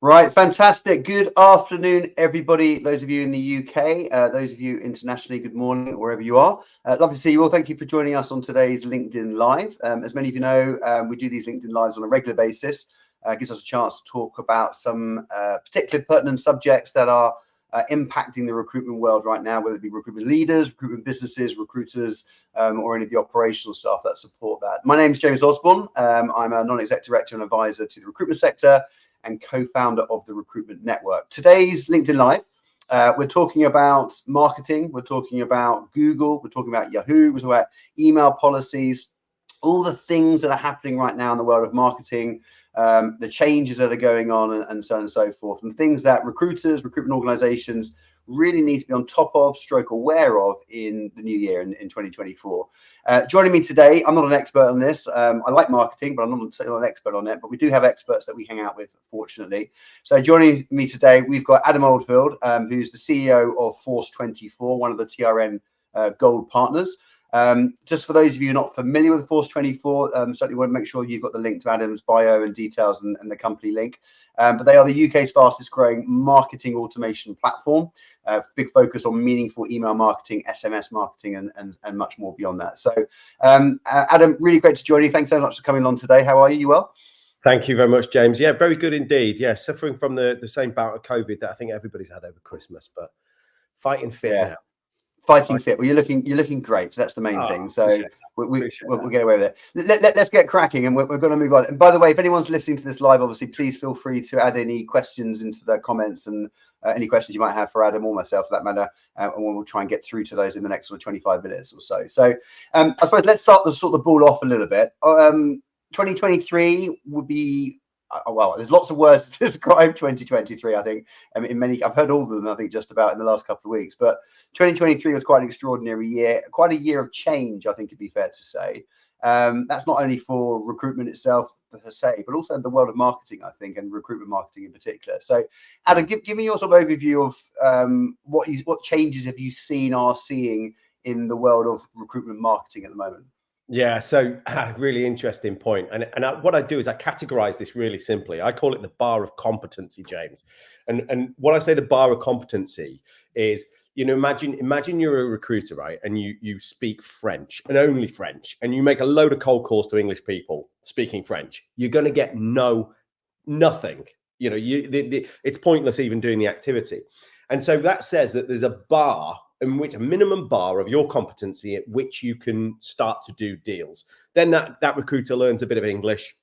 Right, fantastic. Good afternoon, everybody. Those of you in the UK, those of you internationally, good morning, wherever you are. Lovely to see you all. Thank you for joining us on today's LinkedIn Live. As many of you know, we do these LinkedIn Lives on a regular basis. Gives us a chance to talk about some particularly pertinent subjects that are impacting the recruitment world right now, whether it be recruitment leaders, recruitment businesses, recruiters, or any of the operational staff that support that. My name is James Osborne. I'm a non-exec director and advisor to the recruitment sector and co-founder of the Recruitment Network. Today's LinkedIn Live, we're talking about marketing, we're talking about Google, we're talking about Yahoo, we're talking about email policies, all the things that are happening right now in the world of marketing, the changes that are going on, and so on and so forth, and things that recruiters, recruitment organizations really need to be on top of, stroke aware of in the new year in 2024. Joining me today, I'm not an expert on this. I like marketing, but I'm not an expert on it. But we do have experts that we hang out with, fortunately. So joining me today, we've got Adam Oldfield, who's the CEO of Force 24, one of the TRN Gold partners. Just for those of you not familiar with Force 24, certainly want to make sure you've got the link to Adam's bio and details and the company link. But they are the UK's fastest growing marketing automation platform. Big focus on meaningful email marketing, SMS marketing, and much more beyond that. So, Adam, really great to join you. Thanks so much for coming on today. How are you? You well? Thank you very much, James. Yeah, very good indeed. Yeah, suffering from the same bout of COVID that I think everybody's had over Christmas, but fighting fit now. Fighting fit. Well, you're looking great. So that's the main thing. So we'll get away with it. Let's get cracking, and we're going to move on. And by the way, if anyone's listening to this live, obviously, please feel free to add any questions into the comments and any questions you might have for Adam or myself, for that matter, and we'll try and get through to those in the next sort of 25 minutes or so. So I suppose let's start the ball off a little bit. 2023 would be. Well, there's lots of words to describe 2023, I think. I mean, I've heard all of them, I think, just about in the last couple of weeks. But 2023 was quite an extraordinary year, quite a year of change, I think it'd be fair to say. That's not only for recruitment itself per se, but also in the world of marketing, I think, and recruitment marketing in particular. So, Adam, give me your sort of overview of what changes have you seen, are seeing in the world of recruitment marketing at the moment? Yeah, so really interesting point. And what I do is I categorize this really simply. I call it the bar of competency, James. And what I say the bar of competency is, imagine you're a recruiter, right? And you speak French and only French, and you make a load of cold calls to English people speaking French. You're going to get nothing. It's pointless even doing the activity. And so that says that there's a bar in which a minimum bar of your competency at which you can start to do deals. Then that recruiter learns a bit of English,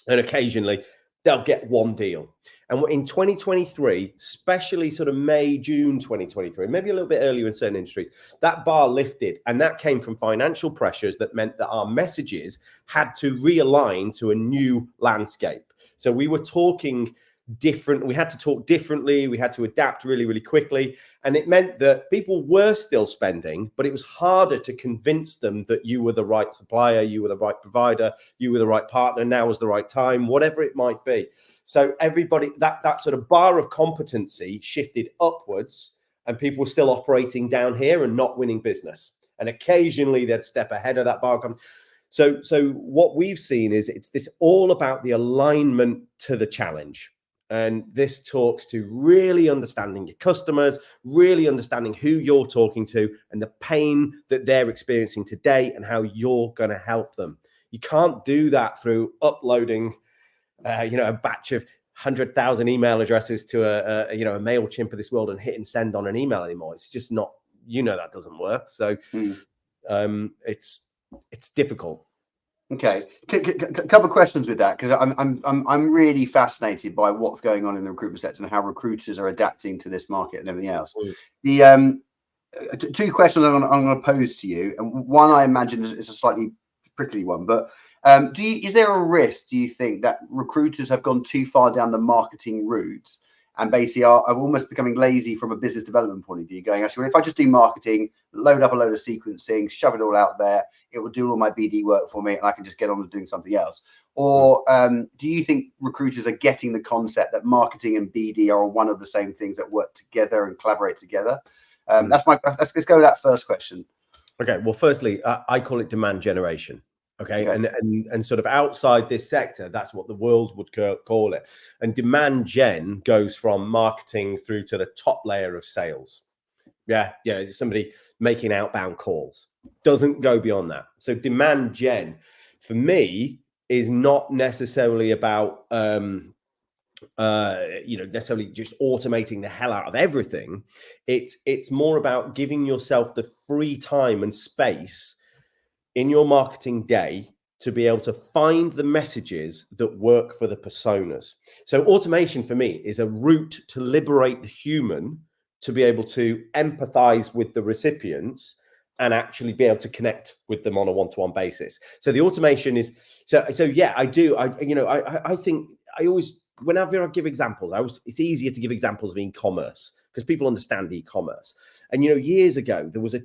and occasionally they'll get one deal. And in 2023, especially sort of May, June 2023, maybe a little bit earlier in certain industries, that bar lifted, and that came from financial pressures that meant that our messages had to realign to a new landscape. So we were talking different. We had to talk differently. We had to adapt really, really quickly. And it meant that people were still spending, but it was harder to convince them that you were the right supplier, you were the right provider, you were the right partner, now was the right time, whatever it might be. So everybody, that sort of bar of competency shifted upwards, and people were still operating down here and not winning business. And occasionally they'd step ahead of that bar of competency. So what we've seen is it's this all about the alignment to the challenge. And this talks to really understanding your customers, really understanding who you're talking to and the pain that they're experiencing today and how you're going to help them. You can't do that through uploading, a batch of 100,000 email addresses to a MailChimp of this world and hitting send on an email anymore. It's just not, that doesn't work. So it's difficult. Okay, couple of questions with that, because I'm really fascinated by what's going on in the recruitment sector and how recruiters are adapting to this market and everything else. The two questions I'm going to pose to you, and one I imagine is a slightly prickly one, but is there a risk, do you think, that recruiters have gone too far down the marketing route and basically are almost becoming lazy from a business development point of view, going, actually, well, if I just do marketing, load up a load of sequencing, shove it all out there, it will do all my BD work for me, and I can just get on with doing something else? Or do you think recruiters are getting the concept that marketing and BD are one of the same things that work together and collaborate together? Let's go with that first question. Okay, well, firstly, I call it demand generation. Okay. Okay. And sort of outside this sector, that's what the world would call it. And demand gen goes from marketing through to the top layer of sales. Yeah. Yeah. Somebody making outbound calls doesn't go beyond that. So demand gen for me is not necessarily about, necessarily just automating the hell out of everything. It's more about giving yourself the free time and space in your marketing day to be able to find the messages that work for the personas. So automation for me is a route to liberate the human to be able to empathize with the recipients and actually be able to connect with them on a one-to-one basis. So the automation is so yeah, I do. I think I always, whenever I give examples, it's easier to give examples of e-commerce because people understand e-commerce. And years ago there was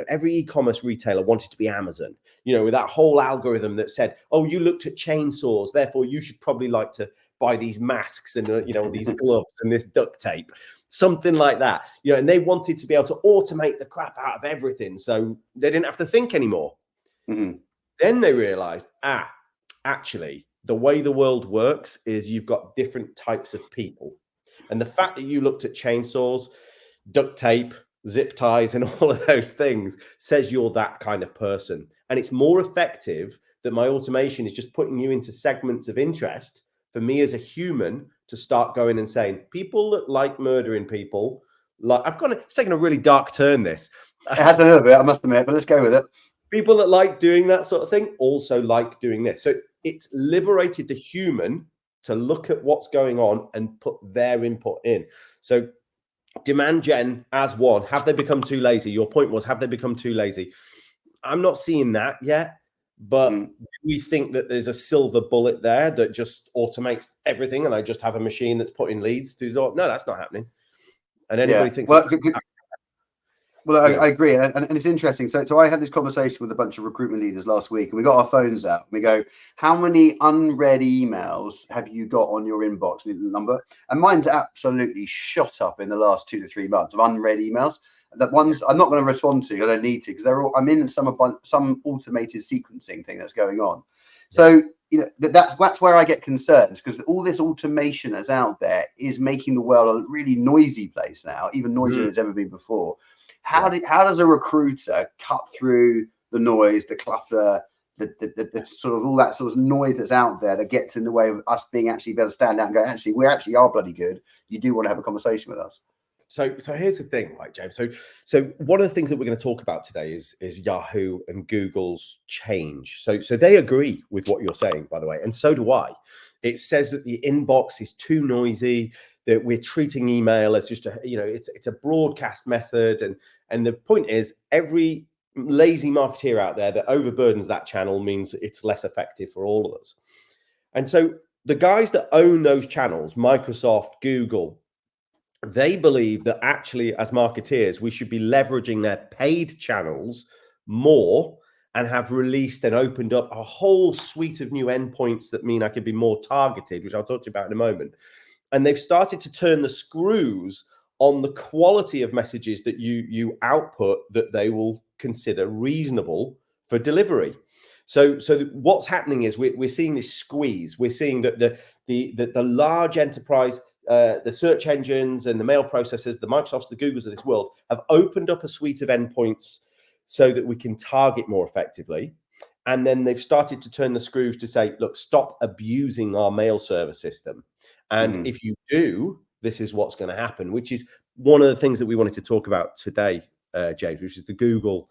every e-commerce retailer wanted to be Amazon, with that whole algorithm that said, oh, you looked at chainsaws, therefore you should probably like to buy these masks and these gloves and this duct tape, something like that. And they wanted to be able to automate the crap out of everything so they didn't have to think anymore. Mm-hmm. Then they realized, actually, the way the world works is you've got different types of people. And the fact that you looked at chainsaws, duct tape, zip ties, and all of those things says you're that kind of person. And it's more effective that my automation is just putting you into segments of interest for me as a human to start going and saying, people that like murdering people, it's taken a really dark turn, this. It has a little bit, I must admit, but let's go with it. People that like doing that sort of thing also like doing this. So it's liberated the human to look at what's going on and put their input in. So demand gen as one, have they become too lazy? Your point was, have they become too lazy? I'm not seeing that yet, but do we think that there's a silver bullet there that just automates everything and I just have a machine that's putting leads through the door? No, that's not happening. And anybody thinks well, I agree, and it's interesting. So I had this conversation with a bunch of recruitment leaders last week, and we got our phones out. And we go, "How many unread emails have you got on your inbox?" And the number, and mine's absolutely shot up in the last 2 to 3 months of unread emails. That ones I'm not going to respond to. I don't need to because I'm in some automated sequencing thing that's going on. So that's where I get concerned because all this automation that's out there is making the world a really noisy place now, even noisier than it's ever been before. How does a recruiter cut through the noise, the clutter, the sort of all that sort of noise that's out there that gets in the way of us being actually able to stand out and go, actually, we actually are bloody good. You do want to have a conversation with us. So here's the thing, right, James? So one of the things that we're going to talk about today is Yahoo and Google's change. So they agree with what you're saying, by the way, and so do I. It says that the inbox is too noisy, that we're treating email as just it's a broadcast method, and the point is every lazy marketeer out there that overburdens that channel means it's less effective for all of us. And so the guys that own those channels, Microsoft, Google, they believe that actually as marketeers, we should be leveraging their paid channels more and have released and opened up a whole suite of new endpoints that mean I could be more targeted, which I'll talk to you about in a moment. And they've started to turn the screws on the quality of messages that you output that they will consider reasonable for delivery. So what's happening is we're seeing this squeeze. We're seeing that the large enterprise, the search engines and the mail processors, the Microsofts, the Googles of this world have opened up a suite of endpoints so that we can target more effectively. And then they've started to turn the screws to say, look, stop abusing our mail server system. And if you do, this is what's going to happen, which is one of the things that we wanted to talk about today, James, which is the Google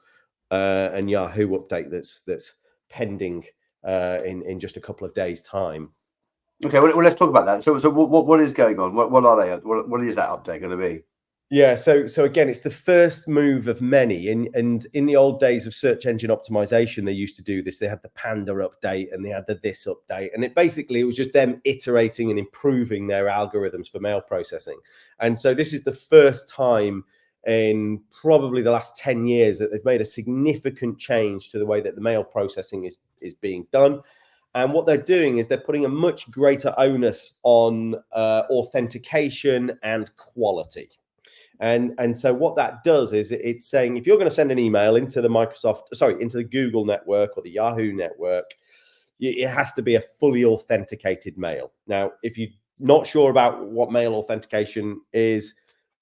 and Yahoo update that's pending in just a couple of days' time. Okay, well, let's talk about that. So what is going on? What are they? What is that update going to be? Yeah, so again, it's the first move of many. And in the old days of search engine optimization, they used to do this. They had the Panda update and they had the this update. And it was just them iterating and improving their algorithms for mail processing. And so this is the first time in probably the last 10 years that they've made a significant change to the way that the mail processing is being done. And what they're doing is they're putting a much greater onus on authentication and quality. And so what that does is it's saying, if you're going to send an email into the into the Google network or the Yahoo network, it has to be a fully authenticated mail. Now, if you're not sure about what mail authentication is,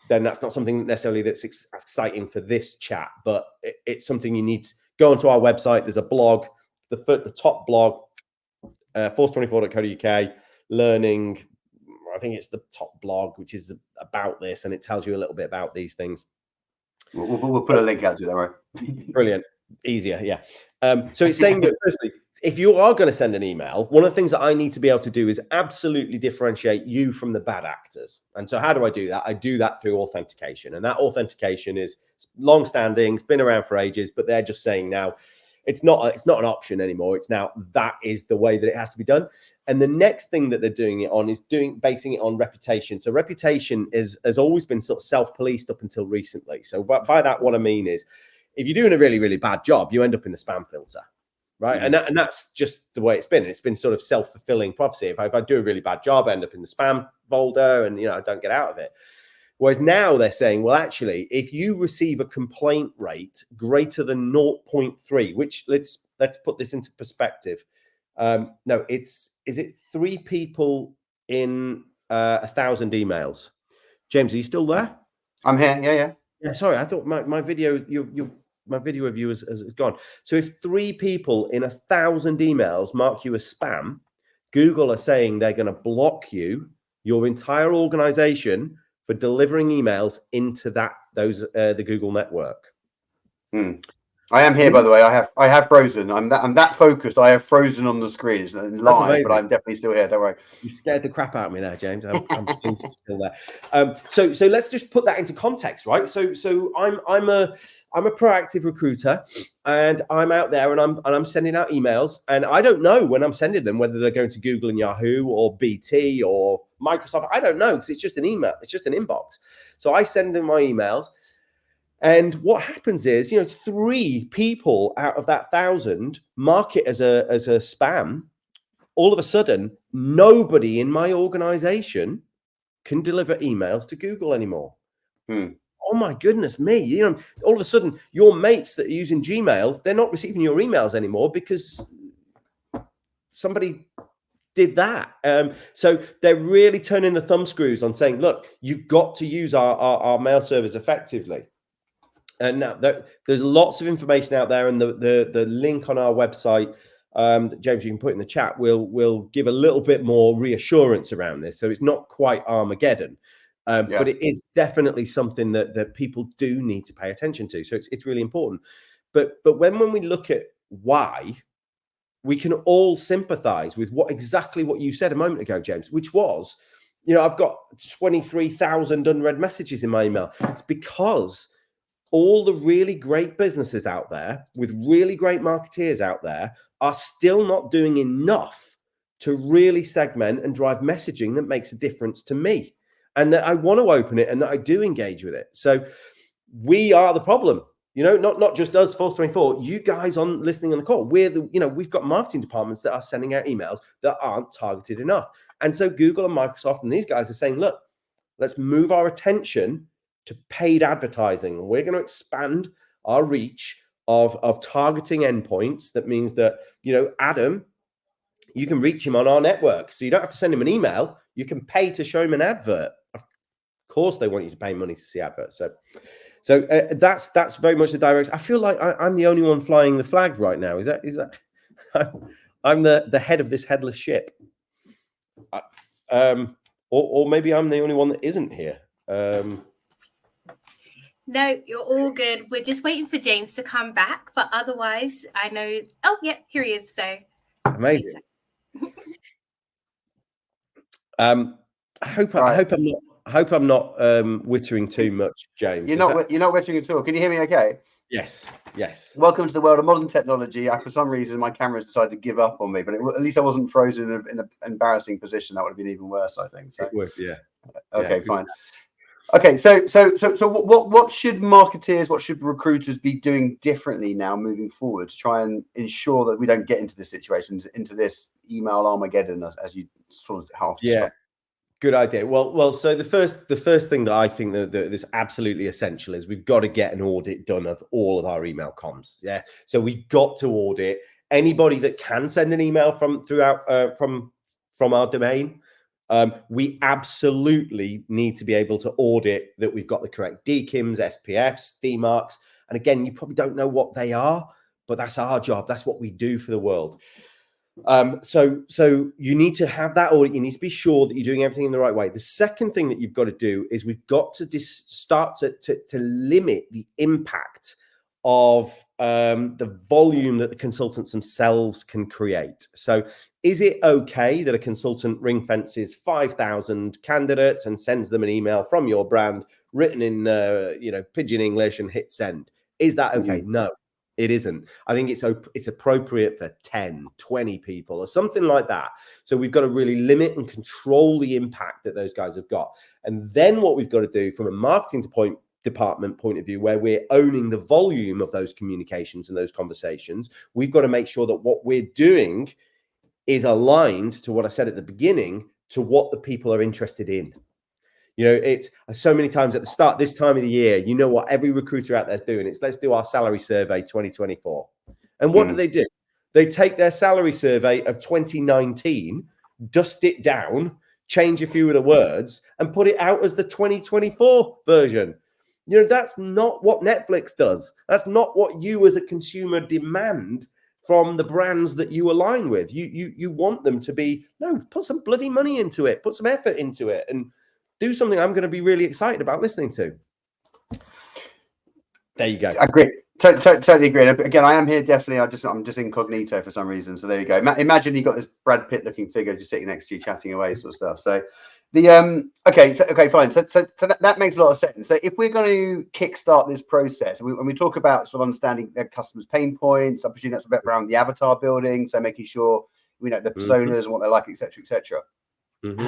then that's not something necessarily that's exciting for this chat, but it's something you need to go onto our website. There's a blog, the top blog, force24.co.uk, learning. I think it's the top blog, which is about this, and it tells you a little bit about these things. We'll put a link out to that, right? Brilliant. Easier, yeah. So it's saying that, firstly, if you are going to send an email, one of the things that I need to be able to do is absolutely differentiate you from the bad actors. And so how do I do that? I do that through authentication. And that authentication is long-standing, it's been around for ages, but they're just saying now it's not an option anymore. It's now that is the way that it has to be done. And the next thing that they're doing it on is basing it on reputation. So reputation has always been sort of self-policed up until recently. So by that, what I mean is, if you're doing a really, really bad job, you end up in the spam filter, right? Mm-hmm. And that's just the way it's been. It's been sort of self-fulfilling prophecy. If I do a really bad job, I end up in the spam folder and, I don't get out of it. Whereas now they're saying, well, actually, if you receive a complaint rate greater than 0.3, which let's put this into perspective. No, is it 3 people in 1,000 emails? James, are you still there? I'm here. Yeah. Yeah, sorry, I thought my video, my video of you has gone. So if 3 people in 1,000 emails mark you as spam, Google are saying they're going to block your entire organization for delivering emails into the Google network. I am here, by the way. I have frozen. I'm that focused. I have frozen on the screen. It's live, but I'm definitely still here. Don't worry. You scared the crap out of me there, James. I'm still there. So let's just put that into context, right? So I'm a proactive recruiter, and I'm out there and I'm sending out emails, and I don't know when I'm sending them whether they're going to Google and Yahoo or BT or Microsoft. I don't know, because it's just an email. It's just an inbox. So I send them my emails. And what happens is, 3 people out of that 1,000 mark it as a spam. All of a sudden, nobody in my organization can deliver emails to Google anymore. Oh my goodness me. All of a sudden, your mates that are using Gmail, they're not receiving your emails anymore because somebody did that. So they're really turning the thumb screws on saying, look, you've got to use our mail servers effectively. And now there's lots of information out there, and the link on our website, James, you can put in the chat, will give a little bit more reassurance around this. So it's not quite Armageddon, but it is definitely something that people do need to pay attention to. So it's really important. But when we look at why, we can all sympathize with exactly what you said a moment ago, James, which was, I've got 23,000 unread messages in my email. It's because all the really great businesses out there with really great marketeers out there are still not doing enough to really segment and drive messaging that makes a difference to me, and that I want to open it and that I do engage with it. So we are the problem, not just us, Force24, you guys listening on the call. We've got marketing departments that are sending out emails that aren't targeted enough. And so Google and Microsoft and these guys are saying, look, let's move our attention to paid advertising. We're going to expand our reach of targeting endpoints. That means that, Adam, you can reach him on our network. So you don't have to send him an email. You can pay to show him an advert. Of course, they want you to pay money to see adverts. So that's very much the direction. I feel like I'm the only one flying the flag right now. Is that? I'm the head of this headless ship. Or maybe I'm the only one that isn't here. No, you're all good. We're just waiting for James to come back. But otherwise, I know. Oh, yeah, here he is. So amazing. I hope I'm not wittering too much, James. You're not wittering at all. Can you hear me okay? Yes. Welcome to the world of modern technology. For some reason, my camera's decided to give up on me, but at least I wasn't frozen in an embarrassing position. That would have been even worse, I think. So. It would, yeah. Okay, fine. Okay, so what should marketeers, what should recruiters be doing differently now moving forward to try and ensure that we don't get into this situation, into this email Armageddon, as you sort of half described? Good idea. Well. So the first thing that I think that is absolutely essential is we've got to get an audit done of all of our email comms. Yeah. So we've got to audit anybody that can send an email from our domain. We absolutely need to be able to audit that we've got the correct DKIMs, SPFs, DMARCs. And again, you probably don't know what they are, but that's our job. That's what we do for the world. So you need to have that audit. You need to be sure that you're doing everything in the right way. The second thing that you've got to do is we've got to start to limit the impact of the volume that the consultants themselves can create. So is it okay that a consultant ring fences 5,000 candidates and sends them an email from your brand written in pidgin English and hit send? Is that okay? No. It isn't. I think it's appropriate for 10, 20 people or something like that. So we've got to really limit and control the impact that those guys have got. And then what we've got to do from a marketing department point of view, where we're owning the volume of those communications and those conversations, we've got to make sure that what we're doing is aligned to what I said at the beginning, to what the people are interested in. You know, it's so many times at the start, this time of the year, you know what every recruiter out there is doing. It's let's do our salary survey 2024. And what do? They take their salary survey of 2019, dust it down, change a few of the words, and put it out as the 2024 version. You know, that's not what Netflix does. That's not what you as a consumer demand from the brands that you align with. You want them to be, no, put some bloody money into it, put some effort into it, and do something I'm going to be really excited about listening to. There you go. Agree. Totally agree. Again, I am here definitely. I'm just incognito for some reason. So there you go. Imagine you got this Brad Pitt looking figure just sitting next to you, chatting away, sort of stuff. So the okay, fine. So that makes a lot of sense. So if we're going to kickstart this process, and we talk about sort of understanding their customers' pain points, I'm presuming that's a bit around the avatar building. So making sure we know the personas and what they're like, etc., etc.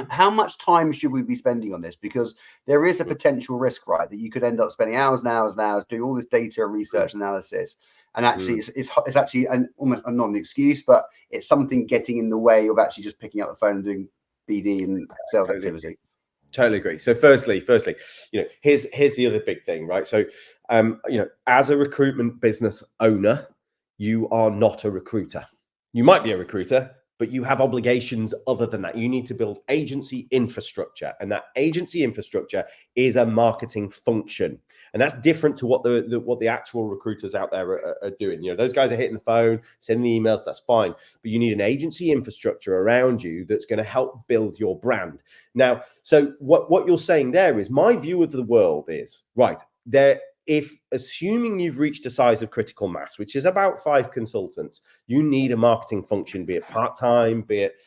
How much time should we be spending on this? Because there is a potential risk, right, that you could end up spending hours and hours and hours doing all this data research analysis, and actually it's actually almost not an excuse, but it's something getting in the way of actually just picking up the phone and doing BD and sales activity. Totally agree. So firstly, you know, here's the other big thing, right? So you know, as a recruitment business owner, you are not a recruiter. You might be a recruiter, but you have obligations other than that. You need to build agency infrastructure, and that agency infrastructure is a marketing function, and that's different to what the actual recruiters out there are doing. You know, those guys are hitting the phone, sending the emails. That's fine, but you need an agency infrastructure around you that's going to help build your brand. Now, so what you're saying there is my view of the world is right there. If assuming you've reached a size of critical mass, which is about 5 consultants, you need a marketing function, be it part-time, be it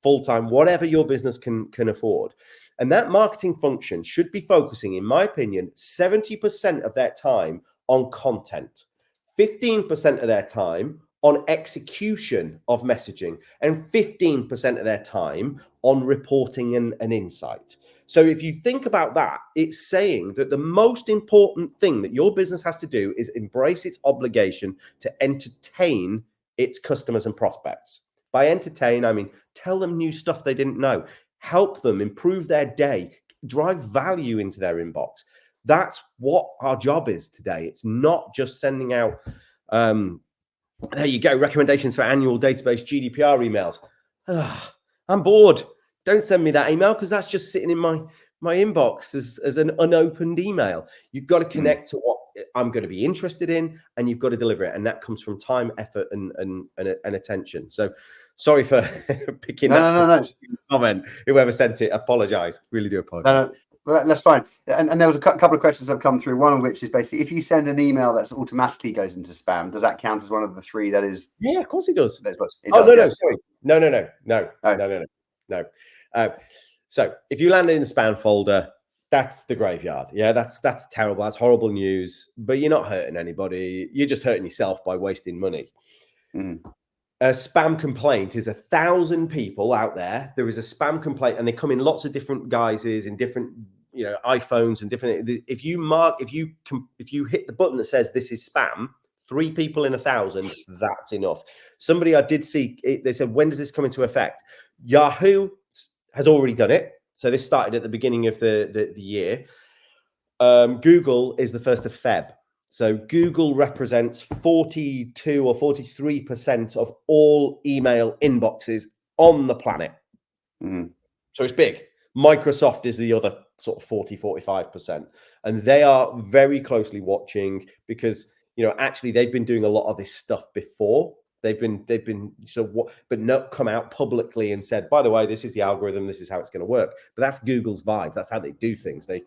full-time, whatever your business can afford. And that marketing function should be focusing, in my opinion, 70% of their time on content, 15% of their time on execution of messaging, and 15% of their time on reporting and insight. So if you think about that, it's saying that the most important thing that your business has to do is embrace its obligation to entertain its customers and prospects. By entertain, I mean, tell them new stuff they didn't know, help them improve their day, drive value into their inbox. That's what our job is today. It's not just sending out, there you go, recommendations for annual database GDPR emails. I'm bored. Don't send me that email because that's just sitting in my inbox as an unopened email. You've got to connect to what I'm going to be interested in, and you've got to deliver it. And that comes from time, effort, and attention. So sorry for picking that comment. Whoever sent it, apologize. Really do apologize. Well, that's fine. And there was a couple of questions that have come through. One of which is basically, if you send an email that's automatically goes into spam, does that count as one of the 3 that is? Yeah, of course it does. No, sorry. No. So if you land in the spam folder, that's the graveyard. Yeah, that's terrible. That's horrible news. But you're not hurting anybody. You're just hurting yourself by wasting money. A spam complaint is 1,000 people out there. There is a spam complaint, and they come in lots of different guises in different, you know, iPhones and different. If you hit the button that says this is spam, 3 people in 1,000, that's enough. Somebody I did see, they said, when does this come into effect? Yahoo has already done it. So this started at the beginning of the year. Google is the 1st of Feb. So Google represents 42 or 43% of all email inboxes on the planet. So it's big. Microsoft is the other sort of 45%. And they are very closely watching because, actually they've been doing a lot of this stuff before. They've been but not come out publicly and said, by the way, this is the algorithm, this is how it's going to work. But that's Google's vibe. That's how they do things. They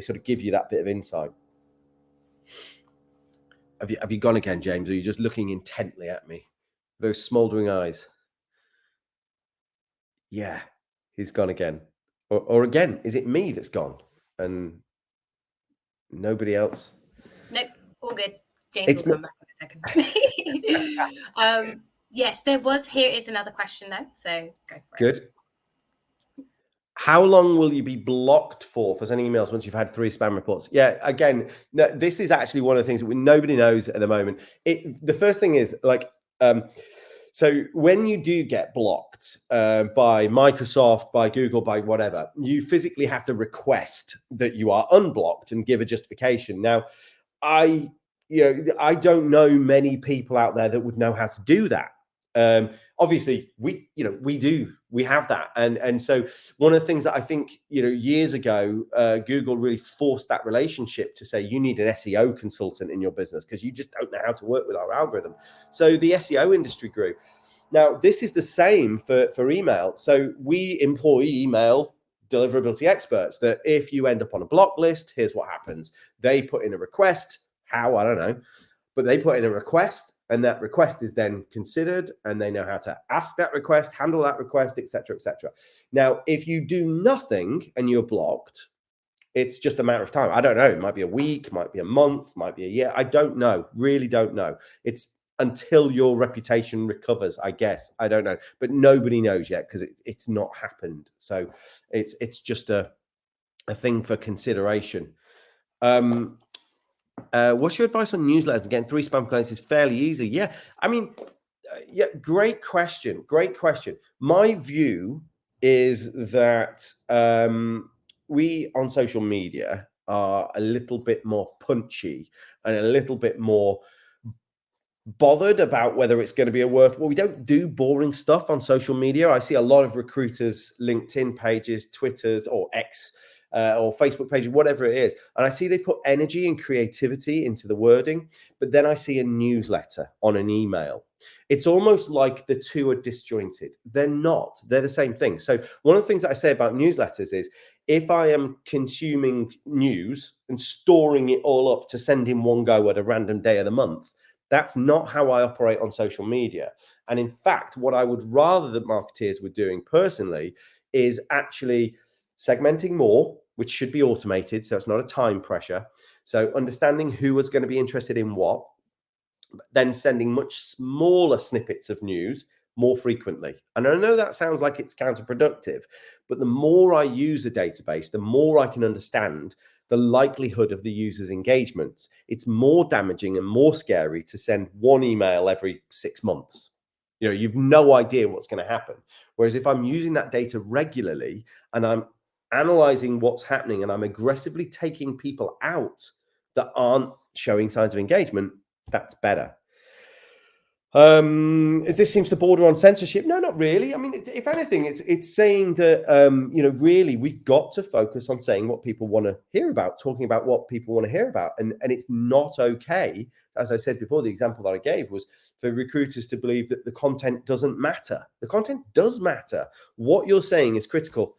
sort of give you that bit of insight. Have you gone again, James? Or are you just looking intently at me? Those smoldering eyes. Yeah, he's gone again. Or again, is it me that's gone and nobody else? Nope, all good. James will come back in a second. Yes, here is another question though, so go for it. Good. How long will you be blocked for sending emails once you've had 3 spam reports? Yeah, again, this is actually one of the things that nobody knows at the moment. The first thing is so when you do get blocked by Microsoft, by Google, by whatever, you physically have to request that you are unblocked and give a justification. Now, I don't know many people out there that would know how to do that. Obviously we have that. And so one of the things that I think, years ago, Google really forced that relationship to say, you need an SEO consultant in your business because you just don't know how to work with our algorithm. So the SEO industry grew. Now, this is the same for email. So we employ email deliverability experts that if you end up on a block list, here's what happens. They put in a request. How? I don't know. But they put in a request, and that request is then considered, and they know how to ask that request, handle that request, etc., etc. Now, if you do nothing and you're blocked, it's just a matter of time. I don't know. It might be a week, might be a month, might be a year. I don't know. Really don't know. It's until your reputation recovers, I guess. I don't know. But nobody knows yet because it's not happened. So it's just a thing for consideration. What's your advice on newsletters? Again, 3 spam complaints is fairly easy. Yeah, I mean, great question. Great question. My view is that we on social media are a little bit more punchy and a little bit more bothered about whether it's going to be we don't do boring stuff on social media. I see a lot of recruiters' LinkedIn pages, Twitters or X or Facebook pages, whatever it is. And I see they put energy and creativity into the wording, but then I see a newsletter on an email. It's almost like the two are disjointed. They're not. They're the same thing. So one of the things that I say about newsletters is if I am consuming news and storing it all up to send in one go at a random day of the month, that's not how I operate on social media. And in fact, what I would rather that marketeers were doing personally is actually segmenting more, which should be automated. So it's not a time pressure. So understanding who is going to be interested in what, then sending much smaller snippets of news more frequently. And I know that sounds like it's counterproductive, but the more I use a database, the more I can understand the likelihood of the user's engagements. It's more damaging and more scary to send one email every 6 months. You've no idea what's going to happen. Whereas if I'm using that data regularly and I'm analyzing what's happening and I'm aggressively taking people out that aren't showing signs of engagement, that's better. This seems to border on censorship. No, not really. I mean, if anything, it's saying that really we've got to focus on saying what people want to hear about, talking about what people want to hear about, and it's not okay. As I said before, the example that I gave was for recruiters to believe that the content doesn't matter. The content does matter. What you're saying is critical.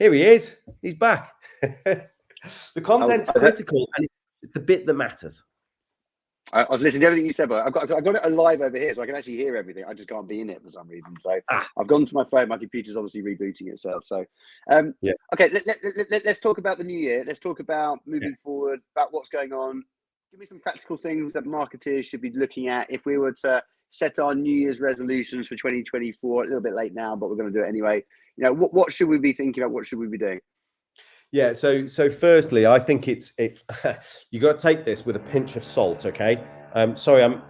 Here he is. He's back. The content's critical, and it's the bit that matters. I was listening to everything you said, but I've got it live over here, so I can actually hear everything. I just can't be in it for some reason. So I've gone to my phone. My computer's obviously rebooting itself. So, yeah. Okay, let's talk about the new year. Let's talk about moving forward, about what's going on. Give me some practical things that marketers should be looking at if we were to set our New Year's resolutions for 2024. A little bit late now, but we're going to do it anyway. What should we be thinking about? What should we be doing? Yeah, so firstly, I think it's you got to take this with a pinch of salt, okay? Sorry,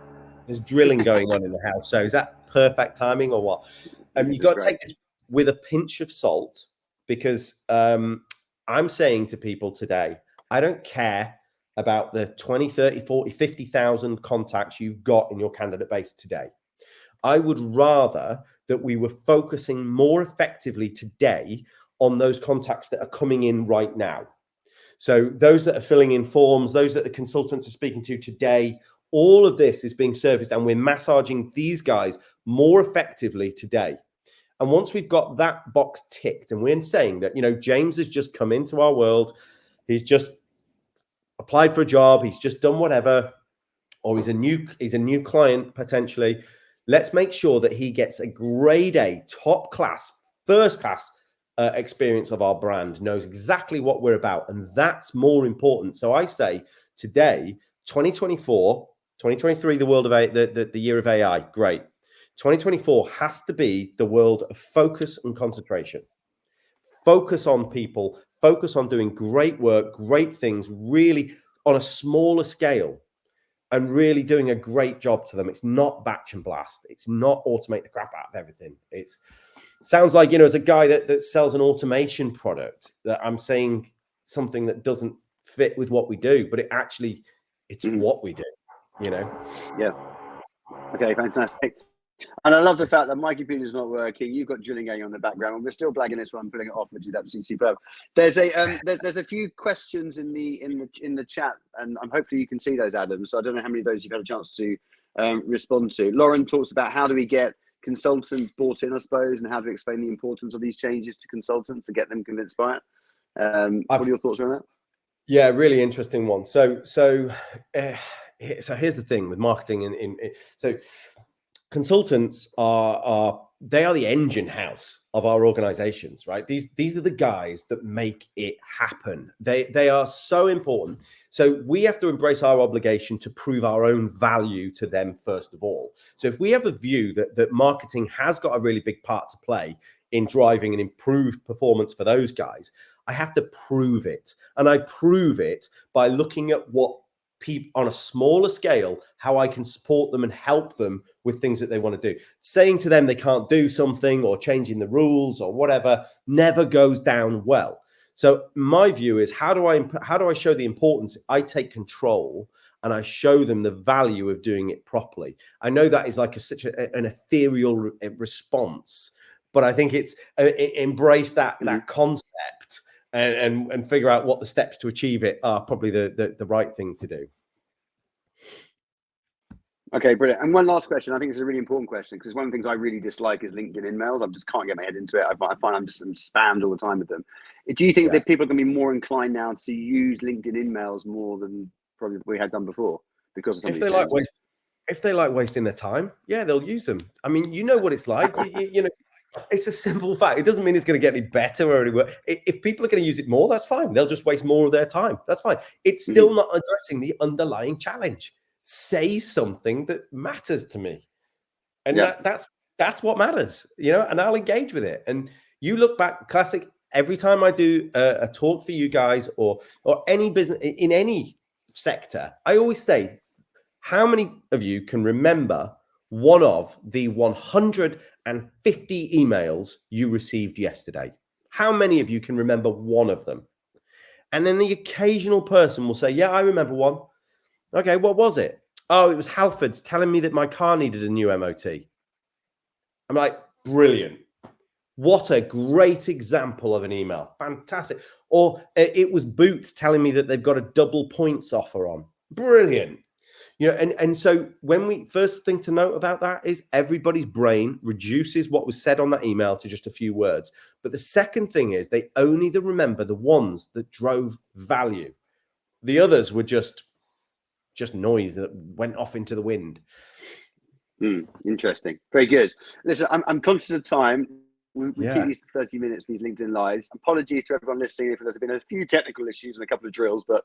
there's drilling going on in the house. So is that perfect timing or what? You got to take this with a pinch of salt because I'm saying to people today, I don't care about the 20, 30, 40, 50,000 contacts you've got in your candidate base today. I would rather that we were focusing more effectively today on those contacts that are coming in right now. So those that are filling in forms, those that the consultants are speaking to today, all of this is being serviced, and we're massaging these guys more effectively today. And once we've got that box ticked, and we're saying that, you know, James has just come into our world, he's just applied for a job, he's just done whatever, or he's a new client potentially. Let's make sure that he gets a grade A, top class, first class experience of our brand, knows exactly what we're about, and that's more important. So I say today, 2024, 2023, the world of the year of AI, great. 2024 has to be the world of focus and concentration. Focus on people, focus on doing great work, great things, really on a smaller scale, and really doing a great job to them. It's not batch and blast. It's not automate the crap out of everything. It's sounds like, you know, as a guy that sells an automation product, that I'm saying something that doesn't fit with what we do, but it's what we do, you know? Yeah. Okay, fantastic. And I love the fact that my computer's not working. You've got drilling going on in the background, and we're still blagging this one, pulling it off, which is absolutely superb. There's a few questions in the chat, and hopefully you can see those, Adam. So I don't know how many of those you've had a chance to respond to. Lauren talks about how do we get consultants bought in, I suppose, and how to explain the importance of these changes to consultants to get them convinced by it. What are your thoughts around that? Yeah, really interesting one. So here's the thing with marketing. So consultants are the engine house of our organizations, right? These are the guys that make it happen. They are so important. So we have to embrace our obligation to prove our own value to them first of all. So if we have a view that marketing has got a really big part to play in driving an improved performance for those guys, I have to prove it. And I prove it by looking at what people on a smaller scale, how I can support them and help them with things that they want to do. Saying to them they can't do something or changing the rules or whatever never goes down well. So my view is, how do I show the importance? I take control and I show them the value of doing it properly. I know that is like such an ethereal response, but I think it's embrace that concept and figure out what the steps to achieve it are probably the right thing to do. Okay, brilliant. And one last question. I think it's a really important question, because one of the things I really dislike is LinkedIn emails. I just can't get my head into it. I find I'm spammed all the time with them. Do you think that people are going to be more inclined now to use LinkedIn emails more than probably we had done before because of some of these changes? If they like wasting their time, yeah, they'll use them. I mean, you know what it's like. you know, it's a simple fact. It doesn't mean it's going to get any better or any worse. If people are going to use it more, that's fine. They'll just waste more of their time. That's fine. It's still not addressing the underlying challenge. Say something that matters to me, and that's what matters, you know. And I'll engage with it. And you look back, classic. Every time I do a talk for you guys or any business in any sector, I always say, how many of you can remember one of the 150 emails you received yesterday? How many of you can remember one of them? And then the occasional person will say, yeah, I remember one. Okay, what was it? Oh, it was Halford's telling me that my car needed a new MOT. I'm like, brilliant. What a great example of an email. Fantastic. Or it was Boots telling me that they've got a double points offer on. Brilliant. You know, and so when we first thing to note about that is everybody's brain reduces what was said on that email to just a few words. But the second thing is they only remember the ones that drove value. The others were just noise that went off into the wind. Interesting. Very good. Listen, I'm conscious of time. We keep these 30 minutes, these LinkedIn Lives. Apologies to everyone listening if there's been a few technical issues and a couple of drills, but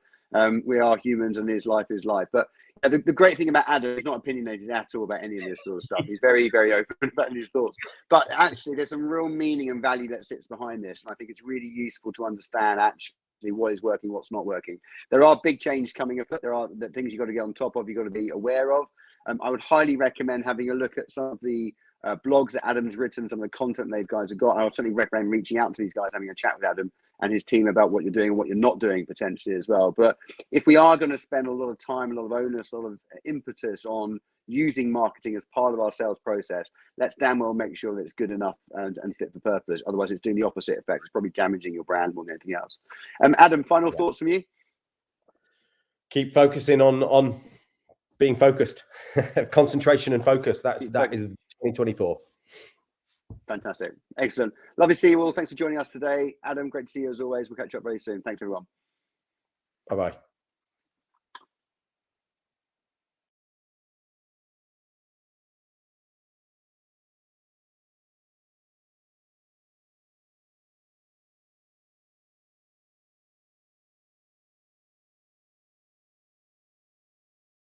we are humans and his life is life. But the great thing about Adam, he's not opinionated at all about any of this sort of stuff. He's very, very open about his thoughts. But actually, there's some real meaning and value that sits behind this. And I think it's really useful to understand actually what is working, what's not working. There are big changes coming up. There are the things you've got to get on top of, you've got to be aware of. I would highly recommend having a look at some of the blogs that Adam's written, some of the content these guys have got. I would certainly recommend reaching out to these guys, having a chat with Adam and his team about what you're doing and what you're not doing potentially as well. But if we are going to spend a lot of time, a lot of onus, a lot of impetus on using marketing as part of our sales process, let's damn well make sure that it's good enough and fit for purpose. Otherwise, it's doing the opposite effect. It's probably damaging your brand more than anything else. Adam, final thoughts from you? Keep focusing on being focused. Concentration and focus. That is 2024. Fantastic. Excellent. Lovely to see you all. Thanks for joining us today. Adam, great to see you as always. We'll catch up very soon. Thanks, everyone. Bye-bye.